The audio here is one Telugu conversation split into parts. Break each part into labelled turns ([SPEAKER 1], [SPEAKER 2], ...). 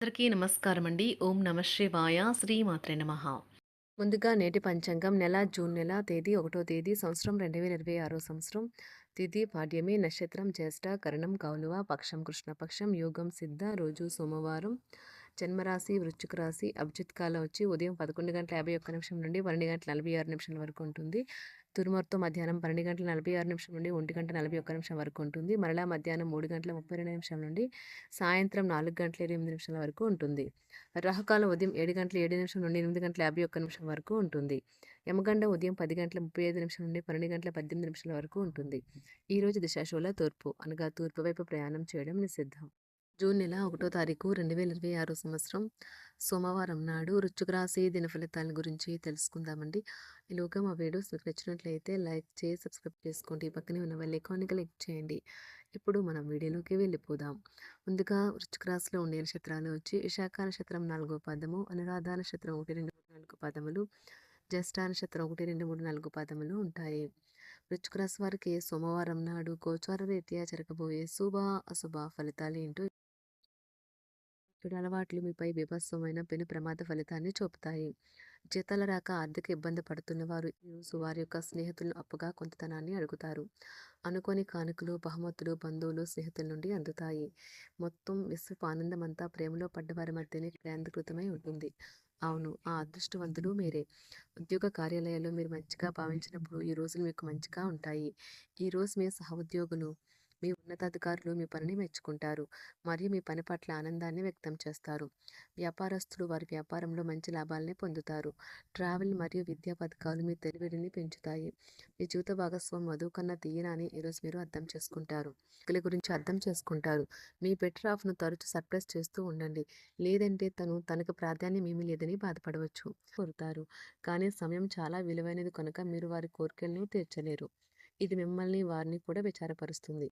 [SPEAKER 1] అందరికీ నమస్కారం అండి. ఓం నమ శివాయ. శ్రీమాత్రే నమః. ముందుగా నేటి పంచాంగం జూన్ నెల తేదీ 1వ తేదీ సంవత్సరం 2026 సంవత్సరం. తిథి పాడ్యమి, నక్షత్రం జ్యేష్ఠ, కరణం కౌలువ, పక్షం కృష్ణపక్షం, యోగం సిద్ధ, రోజు సోమవారం. జన్మరాశి వృశ్చిక రాశి. అభిజిత్ కాలం వచ్చి ఉదయం 11:51 నుండి 12:46 వరకు ఉంటుంది. తుర్మర్తో మధ్యాహ్నం 12:46 నుండి 1:41 వరకు ఉంటుంది. మరలా మధ్యాహ్నం 3:32 నుండి సాయంత్రం 4:28 వరకు ఉంటుంది. రాహుకాలం ఉదయం 7:07 నుండి 8:51 వరకు ఉంటుంది. యమగండం ఉదయం 10:35 నుండి 12:18 వరకు ఉంటుంది. ఈరోజు దిశాశూల తూర్పు, అనగా తూర్పు వైపు ప్రయాణం చేయడం నిషిద్ధం. జూన్ నెల 1వ తారీఖు 2026 సంవత్సరం సోమవారం నాడు వృశ్చిక రాశి దిన ఫలితాల గురించి తెలుసుకుందామండి. ఈలోగా మా వీడియోస్ మీకు నచ్చినట్లయితే లైక్ చేసి సబ్స్క్రైబ్ చేసుకోండి. పక్కనే ఉన్న బెల్ ఐకాన్ని క్లిక్ చేయండి. ఇప్పుడు మనం వీడియోలోకి వెళ్ళిపోదాం. ముందుగా వృశ్చిక రాశిలో ఉండే నక్షత్రాలు వచ్చి విశాఖ నక్షత్రం 4వ పాదము, అనురాధ నక్షత్రం 1, 2, 3, 4 పాదములు, జ్యేష్ఠ నక్షత్రం 1, 2, 3, 4 పాదములు ఉంటాయి. వృశ్చిక రాశి వారికి సోమవారం నాడు గోచార రీత్యా జరగబోయే శుభ అశుభ ఫలితాలు ఏంటో చెడు అలవాట్లు మీపై బీభత్సమైన పెను ప్రమాద ఫలితాన్ని చూపుతాయి. జీతాల రాక ఆర్థిక ఇబ్బంది పడుతున్న వారు ఈరోజు వారి యొక్క స్నేహితులను అప్పుగా కొంతధనాన్ని అడుగుతారు. అనుకోని కానుకలు, బహుమతులు బంధువులు, స్నేహితుల నుండి అందుతాయి. మొత్తం విశ్వపు ఆనందమంతా ప్రేమలో పడ్డవారి మధ్యనే కేంద్రీకృతమై ఉంటుంది. అవును, ఆ అదృష్టవంతులు మీరే. ఉద్యోగ కార్యాలయాల్లో మీరు మంచిగా భావించినప్పుడు ఈ రోజులు మీకు మంచిగా ఉంటాయి. ఈరోజు మీ సహోద్యోగులు, మీ ఉన్నతాధికారులు మీ పనిని మెచ్చుకుంటారు మరియు మీ పని పట్ల ఆనందాన్ని వ్యక్తం చేస్తారు. వ్యాపారస్తులు వారి వ్యాపారంలో మంచి లాభాలని పొందుతారు. ట్రావెల్ మరియు విద్యా పథకాలు మీ తెలివిని పెంచుతాయి. మీ జీవిత భాగస్వామి మధువు కన్నా తీయనని ఈరోజు మీరు అర్థం చేసుకుంటారు. గురించి అర్థం చేసుకుంటారు. మీ బెటర్ హాఫ్ను తరచు సర్ప్రైజ్ చేస్తూ ఉండండి. లేదంటే తనకు ప్రాధాన్యం ఏమీ లేదని బాధపడవచ్చు. కోరుతారు, కానీ సమయం చాలా విలువైనది కనుక మీరు వారి కోరికలను తీర్చలేరు. ఇది మిమ్మల్ని వారిని కూడా విచారపరుస్తుంది.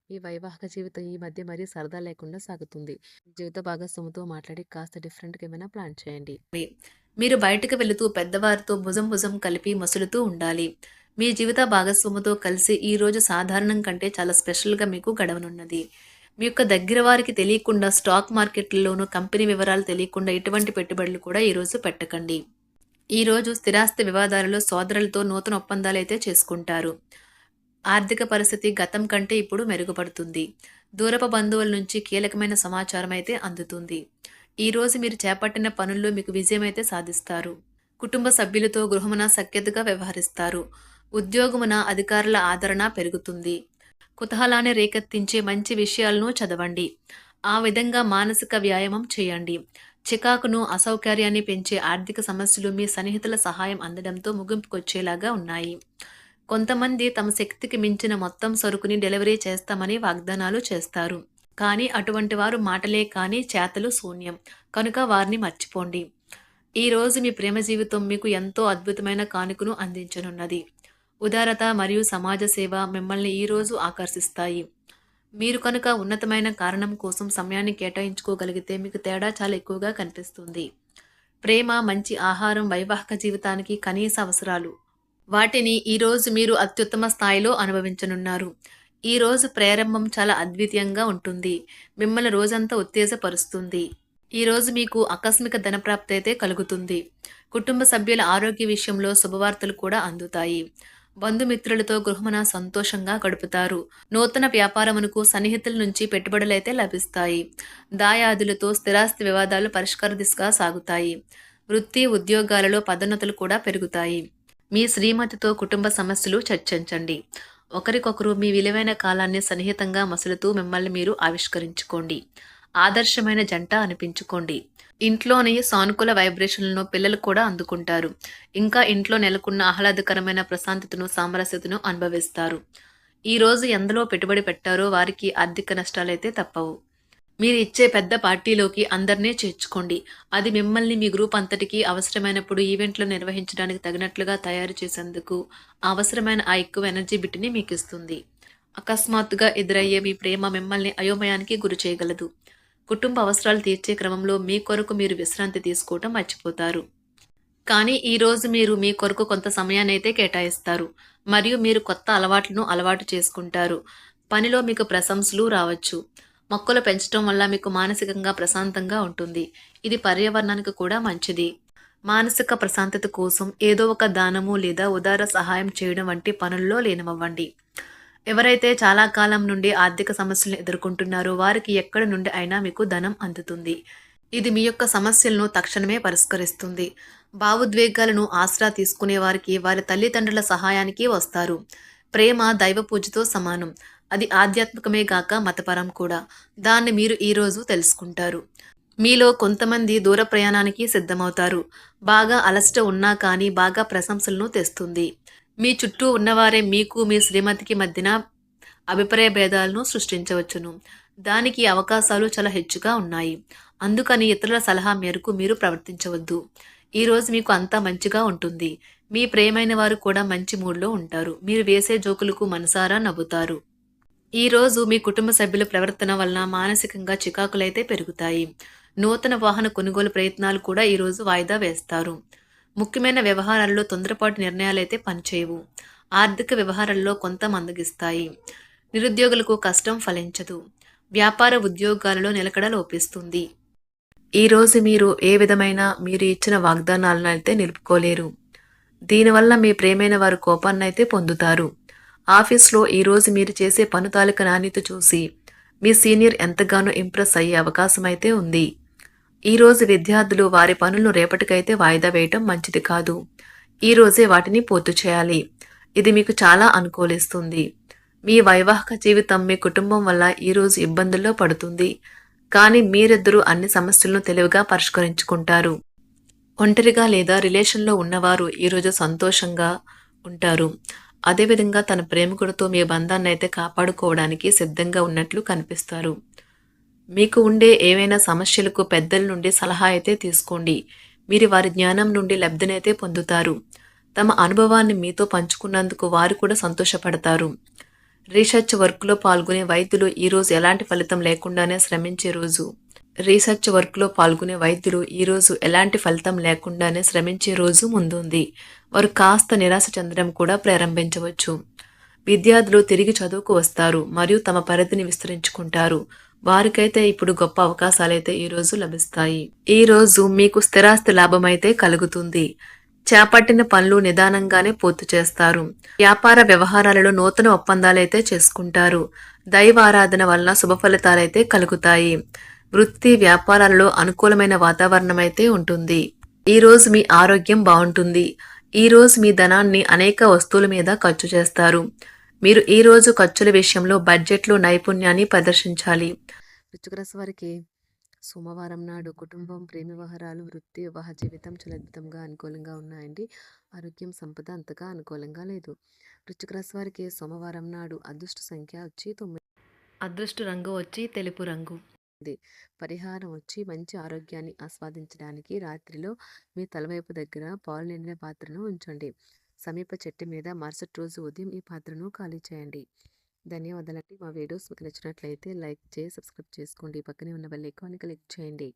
[SPEAKER 1] ఈ వైవాహిక జీవితం ఈ మధ్య మరీ సరదా లేకుండా సాగుతుంది. జీవిత భాగస్వామితో మాట్లాడి కాస్త డిఫరెంట్గా ఏమైనా ప్లాన్ చేయండి. మీరు బయటకు వెళుతూ పెద్దవారితో భుజం భుజం కలిపి మసులుతూ ఉండాలి. మీ జీవిత భాగస్వామితో కలిసి ఈ రోజు సాధారణం కంటే చాలా స్పెషల్గా మీకు గడవనున్నది. మీ యొక్క దగ్గర వారికి తెలియకుండా స్టాక్ మార్కెట్లలోనూ కంపెనీ వివరాలు తెలియకుండా ఎటువంటి పెట్టుబడులు కూడా ఈరోజు పెట్టకండి. ఈరోజు స్థిరాస్తి వివాదాలలో సోదరులతో నూతన ఒప్పందాలు అయితే చేసుకుంటారు. ఆర్థిక పరిస్థితి గతం కంటే ఇప్పుడు మెరుగుపడుతుంది. దూరపు బంధువుల నుంచి కీలకమైన సమాచారం అయితే అందుతుంది. ఈరోజు మీరు చేపట్టిన పనుల్లో మీకు విజయం అయితే సాధిస్తారు. కుటుంబ సభ్యులతో గృహమున సఖ్యతగా వ్యవహరిస్తారు. ఉద్యోగమున అధికారుల ఆదరణ పెరుగుతుంది. కుతూహలాన్ని రేకెత్తించే మంచి విషయాలను చదవండి. ఆ విధంగా మానసిక వ్యాయామం చేయండి. చికాకును, అసౌకర్యాన్ని పెంచే ఆర్థిక సమస్యలు మీ సన్నిహితుల సహాయం అందడంతో ముగింపుకొచ్చేలాగా ఉన్నాయి. కొంతమంది తమ శక్తికి మించిన మొత్తం సరుకుని డెలివరీ చేస్తామని వాగ్దానాలు చేస్తారు. కానీ అటువంటి వారు మాటలే కానీ చేతలు శూన్యం. కనుక వారిని మర్చిపోండి. ఈరోజు మీ ప్రేమ జీవితం మీకు ఎంతో అద్భుతమైన కానుకను అందించనున్నది. ఉదారత మరియు సమాజ సేవ మిమ్మల్ని ఈరోజు ఆకర్షిస్తాయి. మీరు కనుక ఉన్నతమైన కారణం కోసం సమయాన్ని కేటాయించుకోగలిగితే మీకు తేడా చాలా ఎక్కువగా కనిపిస్తుంది. ప్రేమ, మంచి ఆహారం వైవాహిక జీవితానికి కనీస అవసరాలు. వాటిని ఈరోజు మీరు అత్యుత్తమ స్థాయిలో అనుభవించనున్నారు. ఈరోజు ప్రారంభం చాలా అద్వితీయంగా ఉంటుంది. మిమ్మల్ని రోజంతా ఉత్తేజపరుస్తుంది. ఈరోజు మీకు ఆకస్మిక ధనప్రాప్తి అయితే కలుగుతుంది. కుటుంబ సభ్యుల ఆరోగ్య విషయంలో శుభవార్తలు కూడా అందుతాయి. బంధుమిత్రులతో గృహమున సంతోషంగా గడుపుతారు. నూతన వ్యాపారమునకు సన్నిహితుల నుంచి పెట్టుబడులైతే లభిస్తాయి. దాయాదులతో స్థిరాస్తి వివాదాలు పరిష్కార దిశగా సాగుతాయి. వృత్తి, ఉద్యోగాలలో పదోన్నతులు కూడా పెరుగుతాయి. మీ శ్రీమతితో కుటుంబ సమస్యలు చర్చించండి. ఒకరికొకరు మీ విలువైన కాలాన్ని సన్నిహితంగా మసులుతూ మిమ్మల్ని మీరు ఆవిష్కరించుకోండి. ఆదర్శమైన జంట అనిపించుకోండి. ఇంట్లోని సానుకూల వైబ్రేషన్లను పిల్లలు కూడా అందుకుంటారు. ఇంకా ఇంట్లో నెలకొన్న ఆహ్లాదకరమైన ప్రశాంతతను, సామరస్యతను అనుభవిస్తారు. ఈరోజు ఎందులో పెట్టుబడి పెట్టారో వారికి ఆర్థిక నష్టాలైతే తప్పవు. మీరు ఇచ్చే పెద్ద పార్టీలోకి అందరినీ చేర్చుకోండి. అది మిమ్మల్ని మీ గ్రూప్ అంతటికి అవసరమైనప్పుడు ఈవెంట్లు నిర్వహించడానికి తగినట్లుగా తయారు చేసేందుకు అవసరమైన ఆ ఎక్కువ ఎనర్జీ బిట్ని మీకు ఇస్తుంది. అకస్మాత్తుగా ఎదురయ్యే మీ ప్రేమ మిమ్మల్ని అయోమయానికి గురి చేయగలదు. కుటుంబ అవసరాలు తీర్చే క్రమంలో మీ కొరకు మీరు విశ్రాంతి తీసుకోవటం మర్చిపోతారు. కానీ ఈరోజు మీరు మీ కొరకు కొంత సమయాన్ని అయితే కేటాయిస్తారు మరియు మీరు కొత్త అలవాట్లను అలవాటు చేసుకుంటారు. పనిలో మీకు ప్రశంసలు రావచ్చు. మొక్కలు పెంచడం వల్ల మీకు మానసికంగా ప్రశాంతంగా ఉంటుంది. ఇది పర్యావరణానికి కూడా మంచిది. మానసిక ప్రశాంతత కోసం ఏదో ఒక దానము లేదా ఉదార సహాయం చేయడం వంటి పనుల్లో లీనమవ్వండి. ఎవరైతే చాలా కాలం నుండి ఆర్థిక సమస్యలను ఎదుర్కొంటున్నారో వారికి ఎక్కడి నుండి అయినా మీకు ధనం అందుతుంది. ఇది మీ యొక్క సమస్యలను తక్షణమే పరిష్కరిస్తుంది. భావోద్వేగాలను ఆసరా తీసుకునే వారికి వారి తల్లిదండ్రుల సహాయానికి వస్తారు. ప్రేమ దైవ పూజతో సమానం. అది ఆధ్యాత్మికమే గాక మతపరం కూడా. దాన్ని మీరు ఈరోజు తెలుసుకుంటారు. మీలో కొంతమంది దూర ప్రయాణానికి సిద్ధమవుతారు. బాగా అలసట ఉన్నా కానీ బాగా ప్రశంసలను తెస్తుంది. మీ చుట్టూ ఉన్నవారే మీకు మీ శ్రీమతికి మధ్యన అభిప్రాయ భేదాలను సృష్టించవచ్చును. దానికి అవకాశాలు చాలా హెచ్చుగా ఉన్నాయి. అందుకని ఇతరుల సలహా మేరకు మీరు ప్రవర్తించవద్దు. ఈరోజు మీకు అంతా మంచిగా ఉంటుంది. మీ ప్రియమైన వారు కూడా మంచి మూడ్లో ఉంటారు. మీరు వేసే జోకులకు మనసారా నవ్వుతారు. ఈరోజు మీ కుటుంబ సభ్యుల ప్రవర్తన వలన మానసికంగా చికాకులైతే పెరుగుతాయి. నూతన వాహన కొనుగోలు ప్రయత్నాలు కూడా ఈరోజు వాయిదా వేస్తారు. ముఖ్యమైన వ్యవహారాల్లో తొందరపాటు నిర్ణయాలైతే పనిచేయవు. ఆర్థిక వ్యవహారాల్లో కొంత మందగిస్తాయి. నిరుద్యోగులకు కష్టం ఫలించదు. వ్యాపార ఉద్యోగాలలో నిలకడ లోపిస్తుంది. ఈరోజు మీరు ఏ విధమైన మీరు ఇచ్చిన వాగ్దానాలను అయితే నిలుపుకోలేరు. దీనివల్ల మీ ప్రేమైన వారు కోపాన్నైతే పొందుతారు. ఆఫీస్లో ఈరోజు మీరు చేసే పను తాలూకా నాణ్యత చూసి మీ సీనియర్ ఎంతగానో ఇంప్రెస్ అయ్యే అవకాశం అయితే ఉంది. ఈరోజు విద్యార్థులు వారి పనులను రేపటికైతే వాయిదా వేయటం మంచిది కాదు. ఈరోజే వాటిని పూర్తి చేయాలి. ఇది మీకు చాలా అనుకూలిస్తుంది. మీ వైవాహిక జీవితం మీ కుటుంబం వల్ల ఈరోజు ఇబ్బందుల్లో పడుతుంది. కానీ మీరిద్దరూ అన్ని సమస్యలను తెలివిగా పరిష్కరించుకుంటారు. ఒంటరిగా లేదా రిలేషన్లో ఉన్నవారు ఈరోజు సంతోషంగా ఉంటారు. అదేవిధంగా తన ప్రేమికుడితో మీ బంధాన్ని అయితే కాపాడుకోవడానికి సిద్ధంగా ఉన్నట్లు కనిపిస్తారు. మీకు ఉండే ఏవైనా సమస్యలకు పెద్దల నుండి సలహా అయితే తీసుకోండి. మీరు వారి జ్ఞానం నుండి లబ్ధినైతే పొందుతారు. తమ అనుభవాన్ని మీతో పంచుకున్నందుకు వారు కూడా సంతోషపడతారు. రీసెర్చ్ వర్క్లో పాల్గొనే వైద్యులు ఈరోజు ఎలాంటి ఫలితం లేకుండానే శ్రమించే రోజు. రీసెర్చ్ వర్క్లో పాల్గొనే వైద్యులు ఈరోజు ఎలాంటి ఫలితం లేకుండానే శ్రమించే రోజు ముందుంది. వారు కాస్త నిరాశ చెందడం కూడా ప్రారంభించవచ్చు. విద్యార్థులు తిరిగి చదువుకు వస్తారు మరియు తమ పరిధిని విస్తరించుకుంటారు. వారికైతే ఇప్పుడు గొప్ప అవకాశాలైతే ఈరోజు లభిస్తాయి. ఈరోజు మీకు స్థిరాస్తి లాభమైతే కలుగుతుంది. చేపట్టిన పనులు నిదానంగానే పూర్తి చేస్తారు. వ్యాపార వ్యవహారాలలో నూతన ఒప్పందాలైతే చేసుకుంటారు. దైవ ఆరాధన వలన శుభ ఫలితాలైతే కలుగుతాయి. వృత్తి వ్యాపారాలలో అనుకూలమైన వాతావరణం అయితే ఉంటుంది. ఈరోజు మీ ఆరోగ్యం బాగుంటుంది. ఈరోజు మీ ధనాన్ని అనేక వస్తువుల మీద ఖర్చు చేస్తారు. మీరు ఈరోజు ఖర్చుల విషయంలో బడ్జెట్లో నైపుణ్యాన్ని ప్రదర్శించాలి. వృశ్చిక రాశి వారికి సోమవారం నాడు కుటుంబం, ప్రేమ వ్యవహారాలు, వృత్తి, వివాహ జీవితం చాలా అద్భుతంగా అనుకూలంగా ఉన్నాయండి. ఆరోగ్యం, సంపద అంతగా అనుకూలంగా లేదు. వృశ్చిక రాశి వారికి సోమవారం నాడు అదృష్ట సంఖ్య వచ్చి 9. అదృష్ట రంగు వచ్చి తెలుపు రంగు. పరిహారం వచ్చి మంచి ఆరోగ్యాన్ని ఆస్వాదించడానికి రాత్రిలో మీ తలవైపు దగ్గర పాలు నిండిన పాత్రను ఉంచండి. సమీప చెట్టు మీద మరుసటి రోజు ఉదయం ఈ పాత్రను ఖాళీ చేయండి. ధన్యవాదాలండి. మా వీడియోస్ మీకు నచ్చినట్లయితే లైక్ చేసి సబ్స్క్రైబ్ చేసుకోండి. పక్కనే ఉన్న బెల్ ఐకాన్ని క్లిక్ చేయండి.